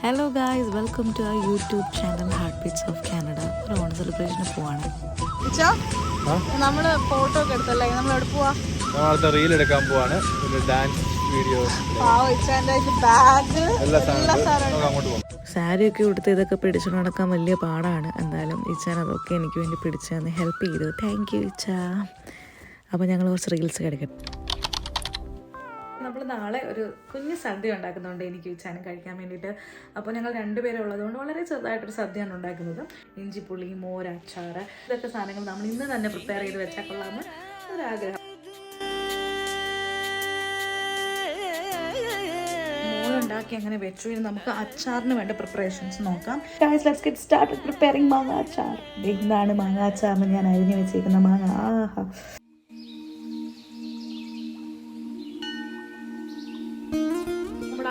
Hello guys, welcome to our YouTube channel heart beats of Canada. ഒരു ഓണ സെലിബ്രേഷന് പോവാണ്. നമ്മള് ഫോട്ടോ ഒക്കെ എടുത്തല്ലേ, നമ്മൾ എവിടെ പോവാ? അടുത്ത റീൽ എടുക്കാൻ പോവാണ്. പിന്നെ ഡാൻസ് വീഡിയോ അങ്ങോട്ട് പോകാം. സാരിയൊക്കെ കൊടുത്ത് ഇതൊക്കെ പിടിച്ചു നടക്കാൻ വലിയ പാടാണ്. എന്തായാലും ഇച്ചാൻ അതൊക്കെ എനിക്ക് വേണ്ടി പിടിച്ചു തന്ന് ഹെൽപ്പ് ചെയ്തു. താങ്ക് യു ഇച്ചാ. അപ്പോൾ ഞങ്ങൾ കുറച്ച് റീൽസ് എടുക്കട്ടെ. നമ്മൾ നാളെ ഒരു കുഞ്ഞ് സദ്യ ഉണ്ടാക്കുന്നുണ്ട് എനിക്ക് ഇച്ചാനും കഴിക്കാൻ വേണ്ടിയിട്ട്. അപ്പോൾ ഞങ്ങൾ രണ്ടുപേരും ഉള്ളതുകൊണ്ട് വളരെ ചെറുതായിട്ടൊരു സദ്യയാണ് ഉണ്ടാക്കുന്നത്. ഇഞ്ചിപ്പുളി, മോര്, അച്ചാറ്, ഇതൊക്കെ സാധനങ്ങൾ നമ്മൾ ഇന്ന് തന്നെ പ്രിപ്പയർ ചെയ്ത് വെച്ചാൽ കൊള്ളാമെന്ന് ഒരാഗ്രഹം. മോരുണ്ടാക്കി അങ്ങനെ വെച്ചു. ഇനി നമുക്ക് അച്ചാറിന് വേണ്ട പ്രിപ്പറേഷൻസ് നോക്കാം. Guys, let's get started preparing മാങ്ങ അച്ചാർ. ഇതാണ് മാങ്ങ അച്ചാറിന് ഞാൻ അരിഞ്ഞു വെച്ചിരിക്കുന്ന മാങ്ങ. ആഹാ,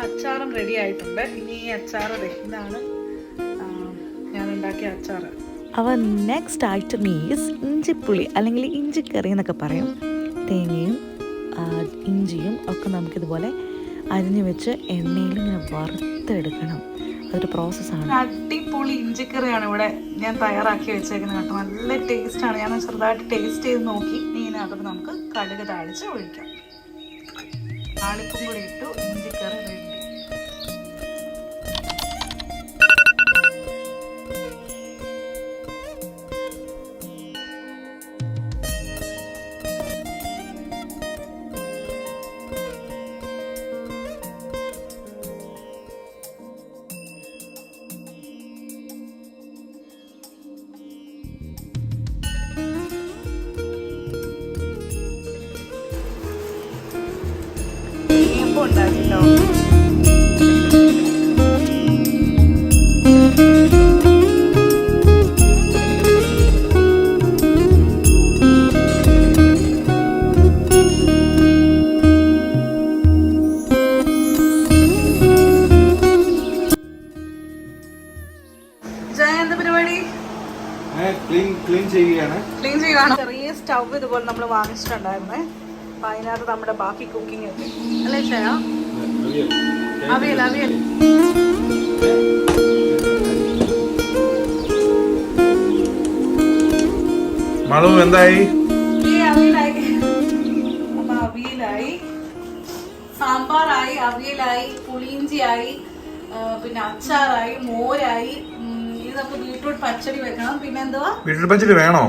അച്ചാറും റെഡി ആയിട്ടുണ്ട്. ഇനി ഈ അച്ചാറ് ഇതാണ് ഞാൻ ഉണ്ടാക്കിയ അച്ചാറ്. അവ നെക്സ്റ്റ് ഐറ്റം ഈസ് ഇഞ്ചിപ്പുളി അല്ലെങ്കിൽ ഇഞ്ചിക്കറി എന്നൊക്കെ പറയും. തേങ്ങയും ഇഞ്ചിയും ഒക്കെ നമുക്കിതുപോലെ അരിഞ്ഞു വെച്ച് എണ്ണയിൽ ഇങ്ങനെ വറുത്തെടുക്കണം. അതൊരു പ്രോസസ്സാണ്. അടിപൊളി ഇഞ്ചിക്കറിയാണ് ഇവിടെ ഞാൻ തയ്യാറാക്കി വെച്ചേക്കുന്നത് കേട്ടോ. നല്ല ടേസ്റ്റാണ്. ഞാൻ ചെറുതായിട്ട് ടേസ്റ്റ് ചെയ്ത് നോക്കി. ഇതിനകത്ത് നമുക്ക് കടുക് താളിച്ച് ഒഴിക്കാം. താളിപ്പും കൂടി ഇട്ടു. ഇഞ്ചിക്കറി റെഡി. ഉണ്ടാക്കിട്ടോ ക്ലീൻ ചെയ്യുകയാണ്. ചെറിയ സ്റ്റവ് ഇതുപോലെ നമ്മൾ വാങ്ങിച്ചിട്ടുണ്ടായിരുന്നേ. അപ്പൊ അതിനകത്ത് നമ്മുടെ ബാക്കി കുക്കിംഗ് ഒക്കെ അല്ലേ ചെയ്യാ. അവിയൽ അവിയൽ എന്തായി? അവിയലായി. അപ്പൊ അവിയലായി, സാമ്പാറായി, അവിയലായി, പുളിയിഞ്ചിയായി, പിന്നെ അച്ചാറായി, മോരായി. ഇത് നമുക്ക് ബീട്രൂട്ട് പച്ചടി വെക്കണം. പിന്നെ എന്തുവാ, ബീട്രൂട്ട് പച്ചടി വേണോ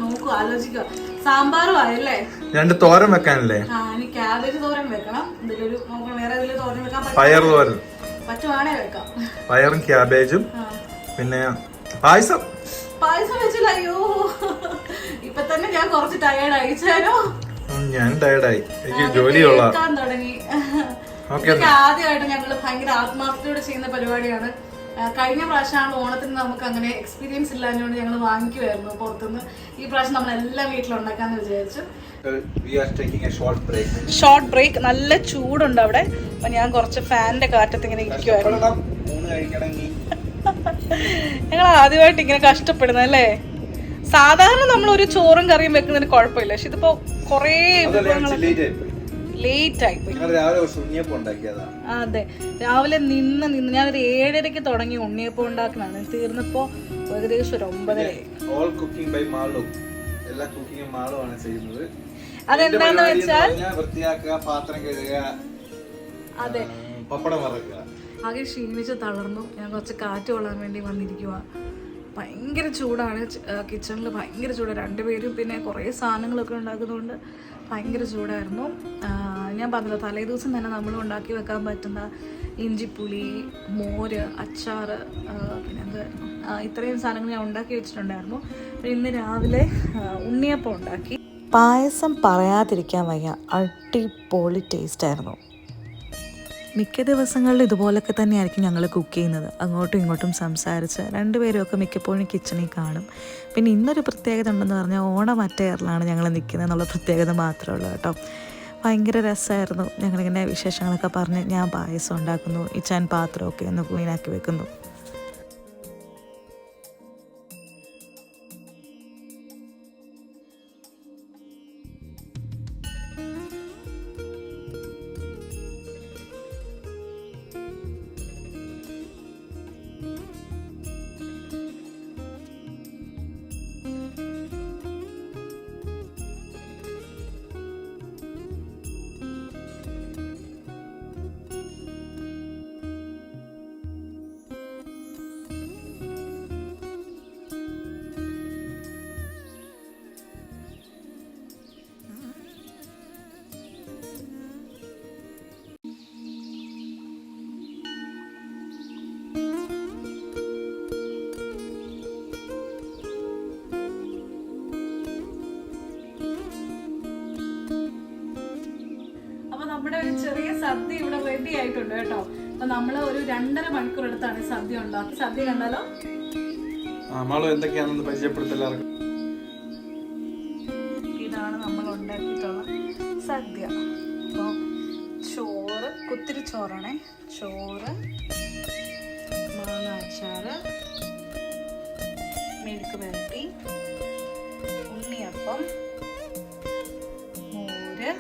നോക്കൂ, ആലോചിക്കുക. സാമ്പാറും ആയല്ലേ, രണ്ട് തോരൻ വെക്കാനല്ലേ. ഇനി ക്യാബേജ് തോരൻ വെക്കണം. ഇതിലൊരു വേറെ ഇതിൽ തോരൻ വെക്കാൻ പയർ തോരൻ പറ്റുവാണേ വെക്കാം. പയറും ക്യാബേജും. പിന്നെ പായസം വെച്ചില്ല. അയ്യോ, ഇപ്പൊ തന്നെ ഞാൻ കുറച്ച് ടയേർഡ് അയച്ചാലോ. ഞാൻ ടയേർഡായി, എനിക്ക് ജോലിയുള്ള തുടങ്ങി. ആദ്യമായിട്ട് ഞങ്ങള് ഭയങ്കര ആത്മാർത്ഥതയോടെ ചെയ്യുന്ന പരിപാടിയാണ്. കഴിഞ്ഞ പ്രാവശ്യമാണ് ഓണത്തിന് നമുക്ക് അങ്ങനെ എക്സ്പീരിയൻസ് ഇല്ലാഞ്ഞുകൊണ്ട് ഞങ്ങൾ വാങ്ങിക്കുമായിരുന്നു പുറത്തുനിന്ന്. ഈ പ്രാവശ്യം നമ്മൾ എല്ലാം വീട്ടിലുണ്ടാക്കാന്ന് വിചാരിച്ചു. Short break. നല്ല ചൂടുണ്ട് അവിടെ. അപ്പൊ ഞാൻ കുറച്ച് ഫാനിന്റെ കാറ്റത്ത് ഇങ്ങനെ ഇരിക്കുവായിരുന്നു. ഞങ്ങൾ ആദ്യമായിട്ട് ഇങ്ങനെ കഷ്ടപ്പെടുന്നത് അല്ലേ. സാധാരണ നമ്മൾ ഒരു ചോറും കറിയും വെക്കുന്നതിന് കുഴപ്പമില്ല, പക്ഷെ ഇതിപ്പോ കൊറേ ലേറ്റ് ആയി പോയി. അതെ, രാവിലെ നിന്ന് ഞാനൊരു 7:30 തുടങ്ങി ഉണ്ണിയപ്പം ഉണ്ടാക്കണാണ്. തീർന്നപ്പോ ഏകദേശം ഒരു 9:30. അതെന്താന്ന് വെച്ചാൽ അതെ, ആകെ ക്ഷീണിച്ച് തളർന്നു. ഞാൻ കുറച്ച് കാറ്റ് കൊള്ളാൻ വേണ്ടി വന്നിരിക്കുക. ഭയങ്കര ചൂടാണ് കിച്ചണിൽ, ഭയങ്കര ചൂടാണ്. രണ്ടുപേരും പിന്നെ കുറേ സാധനങ്ങളൊക്കെ ഉണ്ടാക്കുന്നതുകൊണ്ട് ഭയങ്കര ചൂടായിരുന്നു. ഞാൻ പറഞ്ഞല്ലോ, തലേ ദിവസം തന്നെ നമ്മൾ ഉണ്ടാക്കി വെക്കാൻ പറ്റുന്ന ഇഞ്ചിപ്പുളി, മോര്, അച്ചാറ്, പിന്നെ എന്തായിരുന്നു, ഇത്രയും സാധനങ്ങൾ ഞാൻ ഉണ്ടാക്കി വെച്ചിട്ടുണ്ടായിരുന്നു. ഇന്ന് രാവിലെ ഉണ്ണിയപ്പം ഉണ്ടാക്കി. പായസം പറയാതിരിക്കാൻ വയ്യ, അടിപൊളി ടേസ്റ്റായിരുന്നു. മിക്ക ദിവസങ്ങളിലും ഇതുപോലൊക്കെ തന്നെയായിരിക്കും ഞങ്ങൾ കുക്ക് ചെയ്യുന്നത്. അങ്ങോട്ടും ഇങ്ങോട്ടും സംസാരിച്ച് രണ്ടുപേരുമൊക്കെ മിക്കപ്പോഴും കിച്ചണിൽ കാണും. പിന്നെ ഇന്നൊരു പ്രത്യേകത ഉണ്ടെന്ന് പറഞ്ഞാൽ ഓണം അറ്റയറിലാണ് ഞങ്ങൾ നിൽക്കുന്നത് എന്നുള്ള പ്രത്യേകത മാത്രമേ ഉള്ളൂ കേട്ടോ. ഭയങ്കര രസമായിരുന്നു. ഞങ്ങളിങ്ങനെ വിശേഷങ്ങളൊക്കെ പറഞ്ഞ് ഞാൻ പായസം ഉണ്ടാക്കുന്നു, ഇച്ചാൻ പാത്രമൊക്കെ ഒന്ന് ക്ലീനാക്കി വെക്കുന്നു. ഉണ്ട് കേട്ടോ. അപ്പൊ നമ്മള് ഒരു 2.5 മണിക്കൂർ എടുത്താണ് ഈ സദ്യ ഉണ്ടാക്കി. സദ്യ കണ്ടാലോ? എന്തൊക്കെയാണെന്ന് പരിചയപ്പെടുത്തല്ലാർക്കും. ഇതാണ് നമ്മൾ ഉണ്ടാക്കിയിട്ടുള്ള സദ്യ. അപ്പോൾ ചോറ്, കുത്തിരി ചോറാണേ. ചോറ്, മാങ്ങ അച്ചാറ്, മെഴുക്ക് പുരട്ടി, ഉണ്ണിയപ്പം, മോര്,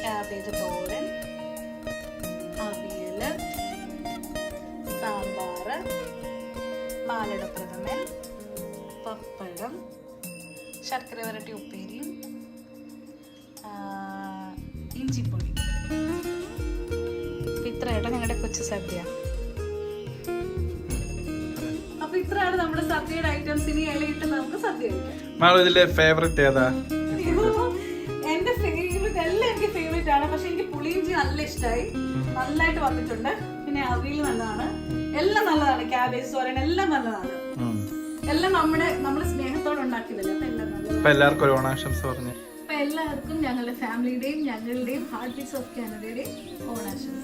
ക്യാബേജ് തോരൻ, അവിയൽ, സാമ്പാർ, പാലട പ്രഥമൻ, പപ്പടം, ശർക്കര വരട്ടി ഉപ്പേരിയും, ഇഞ്ചിപ്പൊടി. അപ്പൊ ഇത്രയായിട്ട് ഞങ്ങളുടെ കൊച്ചു സദ്യ. അപ്പൊ ഇത്രയാണ് നമ്മുടെ സദ്യയുടെ ഐറ്റംസ്. ഇനി ഇലയിട്ട് നമുക്ക് സദ്യ കഴിക്കാം. ഇതിലെ ഫേവറേറ്റ് ഏതാ? എന്റെ ഫേവറേറ്റ് എല്ലാം എനിക്ക് ഫേവറേറ്റ് ആണ്. പക്ഷെ എനിക്ക് പുളിയിഞ്ചി നല്ല ഇഷ്ടമായി, നല്ലതായിട്ട് വന്നിട്ടുണ്ട്. പിന്നെ അവിയൽ നല്ലതാണ്, എല്ലാം നല്ലതാണ്. ക്യാബേജ് തോരൻ എല്ലാം നല്ലതാണ്. എല്ലാം നമ്മുടെ സ്നേഹത്തോടെ ഉണ്ടാക്കിയതല്ലേ. അപ്പൊ എല്ലാം നല്ലതാണ്. എല്ലാവർക്കും ഒരു ഓണാശംസ പറഞ്ഞു. അപ്പൊ എല്ലാവർക്കും ഞങ്ങളുടെ ഫാമിലിയുടെയും ഞങ്ങളുടെയും ഹാർട്ട് ബീറ്റ്സ് ഓഫ് കാനഡയുടെയും ഓണാശംസ.